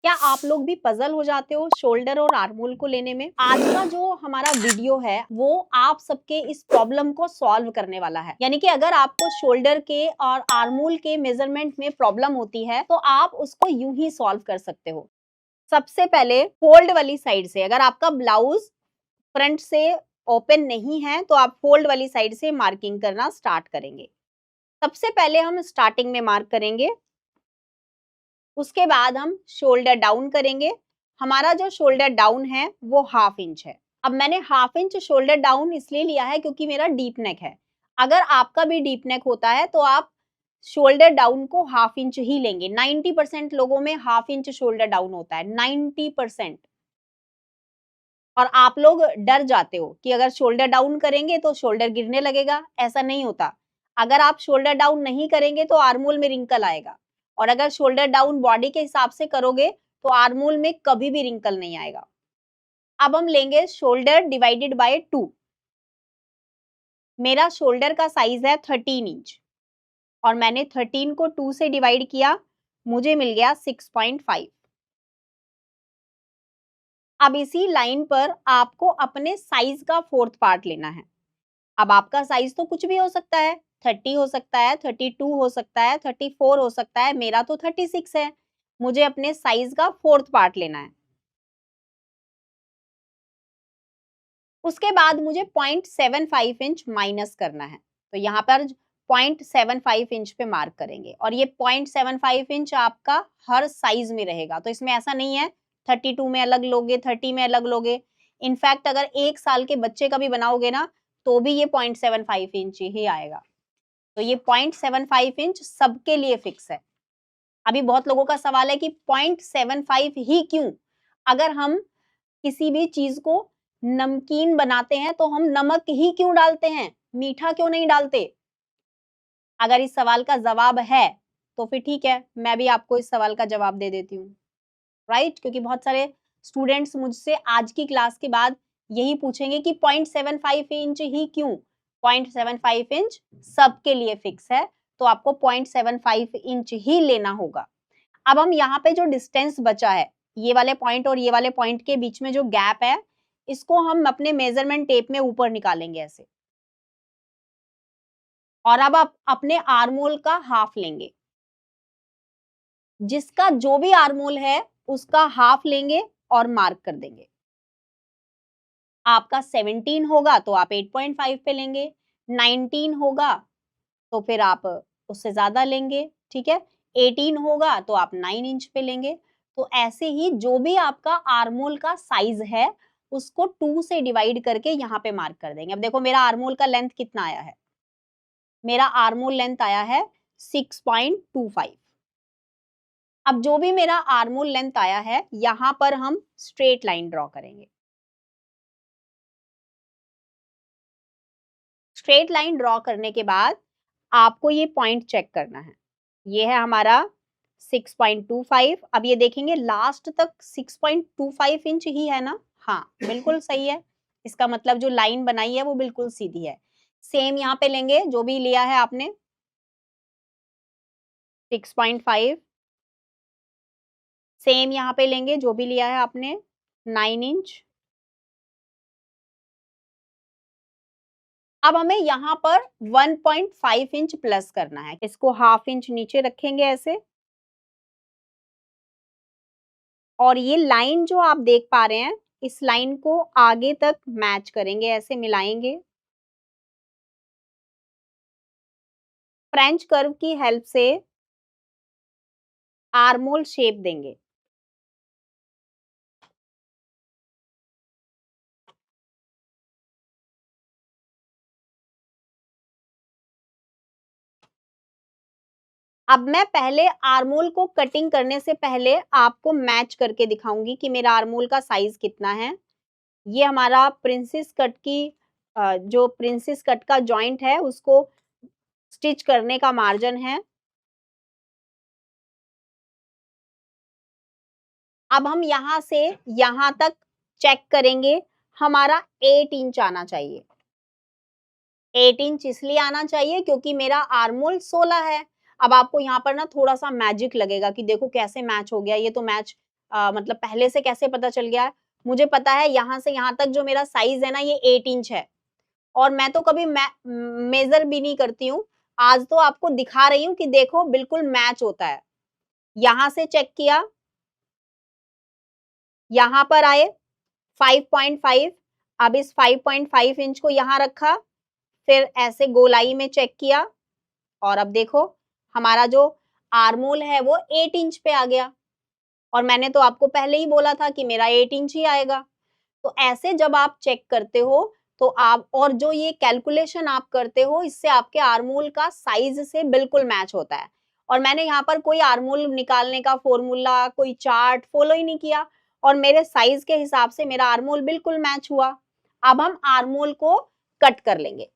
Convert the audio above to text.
क्या आप लोग भी पजल हो जाते हो शोल्डर और आर्मोल को लेने में? आज का जो हमारा वीडियो है वो आप सबके इस प्रॉब्लम को सॉल्व करने वाला है। यानी कि अगर आपको शोल्डर के और आर्मोल के मेजरमेंट में प्रॉब्लम होती है तो आप उसको यूं ही सॉल्व कर सकते हो। सबसे पहले फोल्ड वाली साइड से, अगर आपका ब्लाउज फ्रंट से ओपन नहीं है तो आप फोल्ड वाली साइड से मार्किंग करना स्टार्ट करेंगे। सबसे पहले हम स्टार्टिंग में मार्क करेंगे, उसके बाद हम शोल्डर डाउन करेंगे। हमारा जो शोल्डर डाउन है वो 1/2 इंच है। अब मैंने 1/2 इंच शोल्डर डाउन इसलिए लिया है क्योंकि मेरा डीप नेक है। अगर आपका भी डीप नेक होता है तो आप शोल्डर डाउन को 1/2 इंच ही लेंगे। 90% लोगों में 1/2 इंच शोल्डर डाउन होता है, 90%। और आप लोग डर जाते हो कि अगर शोल्डर डाउन करेंगे तो शोल्डर गिरने लगेगा, ऐसा नहीं होता। अगर आप शोल्डर डाउन नहीं करेंगे तो आर्मोल में रिंकल आएगा, और अगर शोल्डर डाउन बॉडी के हिसाब से करोगे तो आर्मोल में कभी भी रिंकल नहीं आएगा। अब हम लेंगे शोल्डर डिवाइडेड बाय 2। मेरा शोल्डर का साइज है 13 इंच और मैंने 13 को 2 से डिवाइड किया, मुझे मिल गया 6.5। अब इसी लाइन पर आपको अपने साइज का 4th पार्ट लेना है। अब आपका साइज तो कुछ भी हो सकता है, 30 हो सकता है, 32 हो सकता है, 34 हो सकता है, मेरा तो 36 है। मुझे अपने साइज का 4th पार्ट लेना है। उसके बाद मुझे 0.75 इंच माइनस करना है, तो यहाँ पर 0.75 इंच पे मार्क करेंगे, और ये 0.75 इंच आपका हर साइज में रहेगा। तो इसमें ऐसा नहीं है 32 में अलग लोगे, 30 में अलग लोगे। इनफैक्ट अगर 1 साल के बच्चे का भी बनाओगे ना तो भी ये 0.75 इंच ही आएगा। तो ये 0.75 इंच सबके लिए फिक्स है। अभी बहुत लोगों का सवाल है कि 0.75 ही क्यों? अगर हम किसी भी चीज को नमकीन बनाते हैं तो हम नमक ही क्यों डालते हैं? मीठा क्यों नहीं डालते? अगर इस सवाल का जवाब है तो फिर ठीक है, मैं भी आपको इस सवाल का जवाब दे देती हूँ, राइट? क्योंकि बहुत सारे स्टूडेंट्स मुझसे आज की क्लास के बाद यही पूछेंगे कि 0.75 इंच ही क्यों? 0.75 इंच सबके लिए फिक्स है, तो आपको 0.75 इंच ही लेना होगा। अब हम यहाँ पे जो डिस्टेंस बचा है, ये वाले पॉइंट और ये वाले पॉइंट के बीच में जो गैप है, इसको हम अपने मेजरमेंट टेप में ऊपर निकालेंगे ऐसे। और अब आप अपने आर्मोल का हाफ लेंगे। जिसका जो भी आर्मोल है, उसका हाफ लेंगे और मार्क कर देंगे। आपका 17 होगा तो आप 8.5 पे लेंगे, 19 होगा तो फिर आप उससे ज़्यादा लेंगे, ठीक है? 18 होगा तो आप 9 इंच पे लेंगे। तो ऐसे ही जो भी आपका आर्मोल का साइज़ है, उसको 2 से डिवाइड करके यहाँ पे मार्क कर देंगे। अब देखो मेरा आर्मोल का लेंथ कितना आया है? मेरा आर्मोल लेंथ आया है 6.25। अब जो भी मेरा आर्मोल लेंथ आया है, यहाँ पर हम स्ट्रेट लाइन ड्रॉ करेंगे। स्ट्रेट लाइन ड्रॉ करने के बाद आपको ये पॉइंट चेक करना है। ये है हमारा 6.25। अब ये देखेंगे लास्ट तक 6.25 इंच ही है ना? हाँ, बिल्कुल सही है। इसका मतलब जो लाइन बनाई है वो बिल्कुल सीधी है। सेम यहाँ पे लेंगे जो भी लिया है आपने 6.5। सेम यहाँ पे लेंगे जो भी लिया है आपने 9 इंच। अब हमें यहाँ पर 1.5 इंच प्लस करना है। इसको हाफ इंच नीचे रखेंगे ऐसे, और ये लाइन जो आप देख पा रहे हैं, इस लाइन को आगे तक मैच करेंगे, ऐसे मिलाएंगे। फ्रेंच कर्व की हेल्प से आर्मोल शेप देंगे। अब मैं पहले आर्मोल को कटिंग करने से पहले आपको मैच करके दिखाऊंगी कि मेरा आर्मोल का साइज कितना है। ये हमारा प्रिंसेस कट की जो प्रिंसेस कट का जॉइंट है उसको स्टिच करने का मार्जिन है। अब हम यहाँ से यहाँ तक चेक करेंगे, हमारा 8 इंच आना चाहिए। 8 इंच इसलिए आना चाहिए क्योंकि मेरा आर्मोल 16 है। अब आपको यहाँ पर ना थोड़ा सा मैजिक लगेगा कि देखो कैसे मैच हो गया, ये तो मैच मतलब पहले से कैसे पता चल गया है? मुझे पता है यहाँ से यहाँ तक जो मेरा साइज है ना ये 8 इंच है और मैं तो कभी मेजर भी नहीं करती हूँ। आज तो आपको दिखा रही हूँ कि देखो बिल्कुल मैच होता है। यहाँ से चेक किया, यहाँ पर आए 5.5, अब इस 5.5 इंच को यहाँ रखा, फिर ऐसे गोलाई में चेक किया और अब देखो हमारा जो आर्मोल है वो 8 इंच पे आ गया और मैंने तो आपको पहले ही बोला था कि मेरा 8 इंच ही आएगा। तो ऐसे जब आप चेक करते हो तो आप और जो ये कैलकुलेशन आप करते हो इससे आपके आर्मोल का साइज से बिल्कुल मैच होता है। और मैंने यहाँ पर कोई आर्मोल निकालने का फॉर्मूला, कोई चार्ट फॉलो ही नहीं किया और मेरे साइज के हिसाब से मेरा आर्मोल बिल्कुल मैच हुआ। अब हम आर्मोल को कट कर लेंगे।